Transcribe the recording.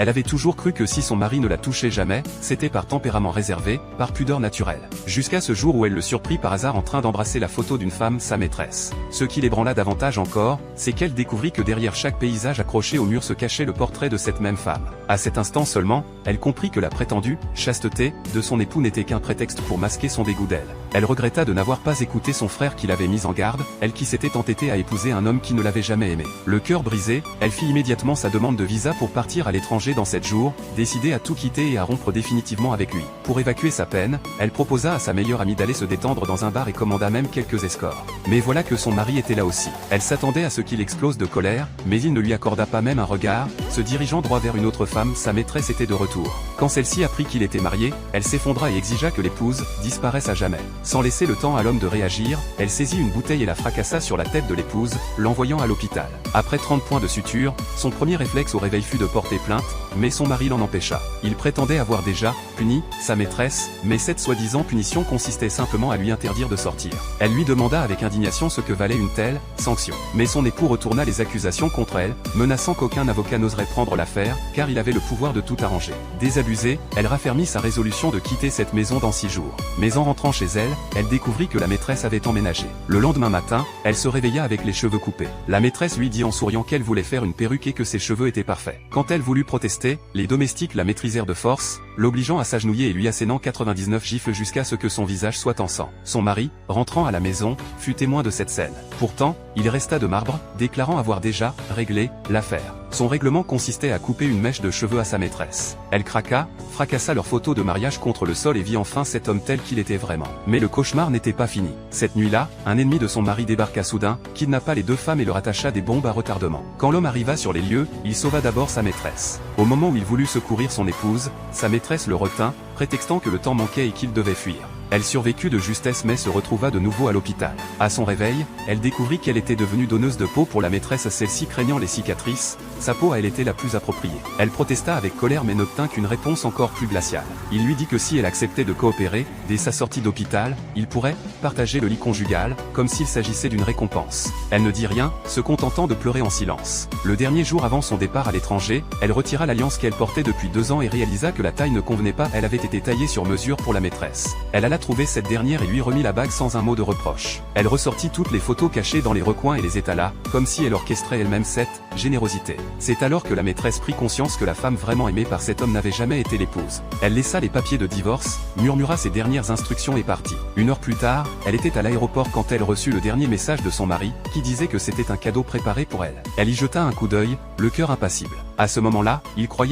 Elle avait toujours cru que si son mari ne la touchait jamais, c'était par tempérament réservé, par pudeur naturelle. Jusqu'à ce jour où elle le surprit par hasard en train d'embrasser la photo d'une femme, sa maîtresse. Ce qui l'ébranla davantage encore, c'est qu'elle découvrit que derrière chaque paysage accroché au mur se cachait le portrait de cette même femme. À cet instant seulement, elle comprit que la prétendue chasteté de son époux n'était qu'un prétexte pour masquer son dégoût d'elle. Elle regretta de n'avoir pas écouté son frère qui l'avait mise en garde, elle qui s'était entêtée à épouser un homme qui ne l'avait jamais aimée. Le cœur brisé, elle fit immédiatement sa demande de visa pour partir à l'étranger dans 7 jours, décidée à tout quitter et à rompre définitivement avec lui. Pour évacuer sa peine, elle proposa à sa meilleure amie d'aller se détendre dans un bar et commanda même quelques escorts. Mais voilà que son mari était là aussi. Elle s'attendait à ce qu'il explose de colère, mais il ne lui accorda pas même un regard, se dirigeant droit vers une autre femme, sa maîtresse était de retour. Quand celle-ci apprit qu'il était marié, elle s'effondra et exigea que l'épouse disparaisse à jamais. Sans laisser le temps à l'homme de réagir, elle saisit une bouteille et la fracassa sur la tête de l'épouse, l'envoyant à l'hôpital. Après 30 points de suture, son premier réflexe au réveil fut de porter plainte, mais son mari l'en empêcha. Il prétendait avoir déjà puni sa maîtresse, mais cette soi-disant punition consistait simplement à lui interdire de sortir. Elle lui demanda avec indignation ce que valait une telle sanction. Mais son époux retourna les accusations contre elle, menaçant qu'aucun avocat n'oserait prendre l'affaire, car il avait le pouvoir de tout arranger. Désabusée, elle raffermit sa résolution de quitter cette maison dans 6 jours. Mais en rentrant chez elle, elle découvrit que la maîtresse avait emménagé. Le lendemain matin, elle se réveilla avec les cheveux coupés. La maîtresse lui dit en souriant qu'elle voulait faire une perruque et que ses cheveux étaient parfaits. Quand elle voulut protester, les domestiques la maîtrisèrent de force, l'obligeant à s'agenouiller et lui assénant 99 gifles jusqu'à ce que son visage soit en sang. Son mari, rentrant à la maison, fut témoin de cette scène. Pourtant, il resta de marbre, déclarant avoir déjà réglé l'affaire. Son règlement consistait à couper une mèche de cheveux à sa maîtresse. Elle craqua, fracassa leur photo de mariage contre le sol et vit enfin cet homme tel qu'il était vraiment. Mais le cauchemar n'était pas fini. Cette nuit-là, un ennemi de son mari débarqua soudain, kidnappa les deux femmes et leur attacha des bombes à retardement. Quand l'homme arriva sur les lieux, il sauva d'abord sa maîtresse. Au moment où il voulut secourir son épouse, sa maîtresse le retint, prétextant que le temps manquait et qu'il devait fuir. Elle survécut de justesse mais se retrouva de nouveau à l'hôpital. À son réveil, elle découvrit qu'elle était devenue donneuse de peau pour la maîtresse, celle-ci craignant les cicatrices, sa peau à elle était la plus appropriée. Elle protesta avec colère mais n'obtint qu'une réponse encore plus glaciale. Il lui dit que si elle acceptait de coopérer, dès sa sortie d'hôpital, ils pourraient partager le lit conjugal, comme s'il s'agissait d'une récompense. Elle ne dit rien, se contentant de pleurer en silence. Le dernier jour avant son départ à l'étranger, elle retira l'alliance qu'elle portait depuis 2 ans et réalisa que la taille ne convenait pas, elle avait été taillée sur mesure pour la maîtresse. Elle alla trouver cette dernière et lui remit la bague sans un mot de reproche. Elle ressortit toutes les photos cachées dans les recoins et les étala, comme si elle orchestrait elle-même cette générosité. C'est alors que la maîtresse prit conscience que la femme vraiment aimée par cet homme n'avait jamais été l'épouse. Elle laissa les papiers de divorce, murmura ses dernières instructions et partit. 1 heure plus tard, elle était à l'aéroport quand elle reçut le dernier message de son mari, qui disait que c'était un cadeau préparé pour elle. Elle y jeta un coup d'œil, le cœur impassible. À ce moment-là, il croyait